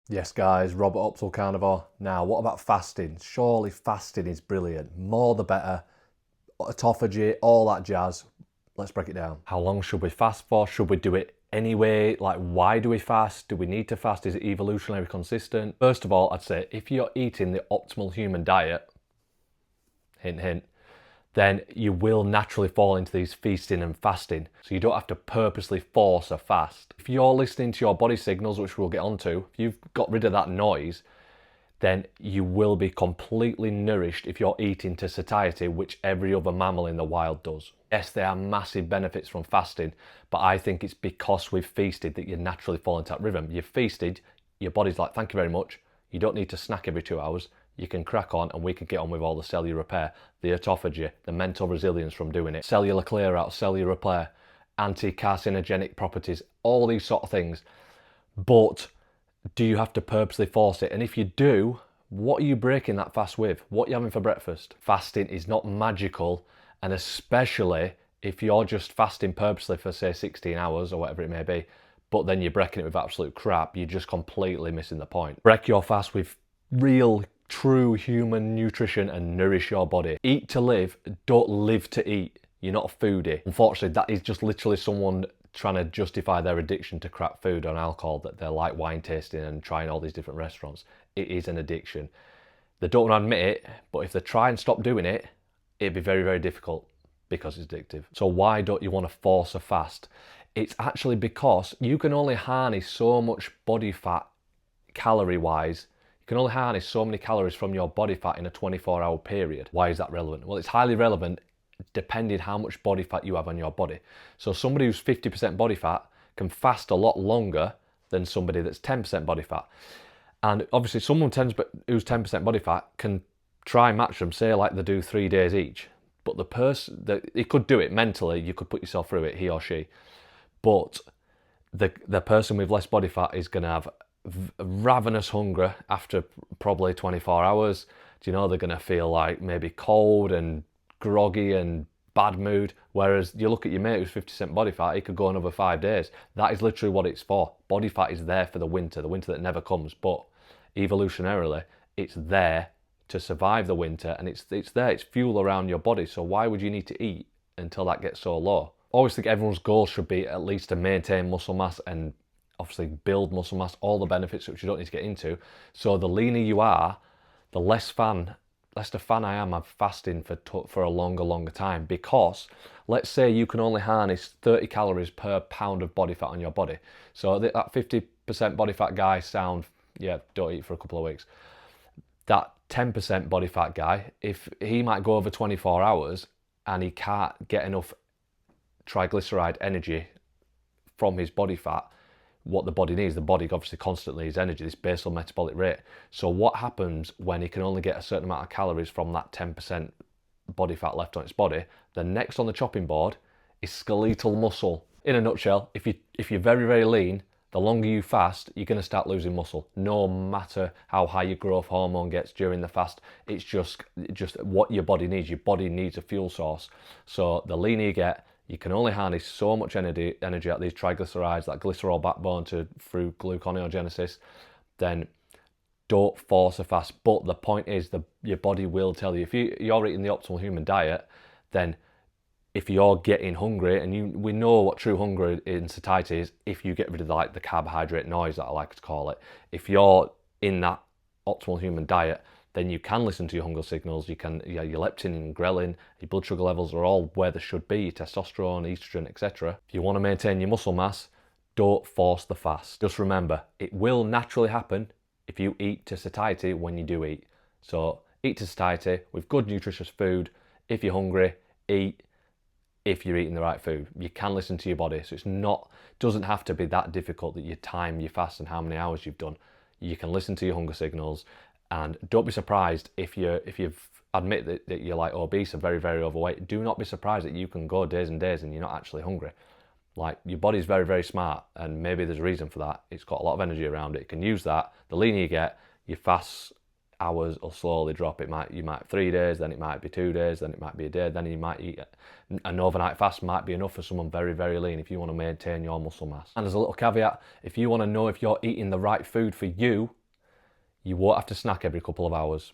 Yes, guys, Robert Upsall Carnivore. Now, what about fasting? Surely fasting is brilliant. More the better. Autophagy, all that jazz. Let's break it down. How long should we fast for? Should we do it anyway? Like, why do we fast? Do we need to fast? Is it evolutionary consistent? First of all, I'd say if you're eating the optimal human diet, hint, hint, then you will naturally fall into these feasting and fasting. So you don't have to purposely force a fast. If you're listening to your body signals, which we'll get onto, if you've got rid of that noise, then you will be completely nourished if you're eating to satiety, which every other mammal in the wild does. Yes, there are massive benefits from fasting, but I think it's because we've feasted that you naturally fall into that rhythm. You've feasted, your body's like, thank you very much. You don't need to snack every 2 hours. You can crack on and we can get on with all the cellular repair, the autophagy, the mental resilience from doing it, cellular clear out, cellular repair, anti-carcinogenic properties, all these sort of things. But do you have to purposely force it? And if you do, what are you breaking that fast with? What are you having for breakfast? Fasting is not magical, and especially if you're just fasting purposely for, say, 16 hours or whatever it may be, but then you're breaking it with absolute crap, you're just completely missing the point. Break your fast with real, true human nutrition and nourish your body. Eat to live, don't live to eat. You're not a foodie. Unfortunately, that is just literally someone trying to justify their addiction to crap food and alcohol, that they're like wine tasting and trying all these different restaurants. It is an addiction. They don't want to admit it, but if they try and stop doing it, it'd be very, very difficult because it's addictive. So why don't you want to force a fast? It's actually because you can only harness so much body fat calorie wise. You can only harness so many calories from your body fat in a 24-hour period. Why is that relevant? Well, it's highly relevant depending how much body fat you have on your body. So somebody who's 50% body fat can fast a lot longer than somebody that's 10% body fat. And obviously someone who's 10% body fat can try and match them, say like they do 3 days each. But the person, that he could do it mentally, you could put yourself through it, he or she. But the person with less body fat is going to have ravenous hunger after probably 24 hours. Do you know, they're going to feel like maybe cold and groggy and bad mood. Whereas you look at your mate who's 50% body fat, he could go another 5 days. That is literally what it's for. Body fat is there for the winter that never comes. But evolutionarily, it's there to survive the winter, and it's there, it's fuel around your body. So why would you need to eat until that gets so low? I always think everyone's goal should be at least to maintain muscle mass and obviously build muscle mass, all the benefits which you don't need to get into. So the leaner you are, the less a fan I am of fasting for a longer time, because let's say you can only harness 30 calories per pound of body fat on your body. So that 50% body fat guy don't eat for a couple of weeks. That 10% body fat guy, if he might go over 24 hours and he can't get enough triglyceride energy from his body fat, what the body needs. The body obviously constantly needs energy, this basal metabolic rate. So what happens when he can only get a certain amount of calories from that 10% body fat left on its body? The next on the chopping board is skeletal muscle. In a nutshell, if you're very, very lean, the longer you fast, you're going to start losing muscle. No matter how high your growth hormone gets during the fast, it's just what your body needs. Your body needs a fuel source. So the leaner you get, you can only harness so much energy out of these triglycerides, that glycerol backbone through gluconeogenesis. Then don't force a fast. But the point is, your body will tell you. If you're eating the optimal human diet, then if you're getting hungry, and we know what true hunger in satiety is, if you get rid of the carbohydrate noise that I like to call it. If you're in that optimal human diet, then you can listen to your hunger signals. You can, your leptin and ghrelin, your blood sugar levels are all where they should be, your testosterone, estrogen, etc. If you want to maintain your muscle mass, don't force the fast. Just remember, it will naturally happen if you eat to satiety when you do eat. So eat to satiety with good nutritious food. If you're hungry, eat. If you're eating the right food, you can listen to your body. So doesn't have to be that difficult that you time your fast and how many hours you've done. You can listen to your hunger signals. And don't be surprised if you've admit that you're like obese or very, very overweight. Do not be surprised that you can go days and days and you're not actually hungry. Like, your body's very, very smart, and maybe there's a reason for that. It's got a lot of energy around it. It can use that. The leaner you get, your fasts hours will slowly drop. You might have 3 days, then it might be 2 days, then it might be a day, then you might eat an overnight fast might be enough for someone very, very lean if you want to maintain your muscle mass. And as a little caveat, if you want to know if you're eating the right food for you, you won't have to snack every couple of hours.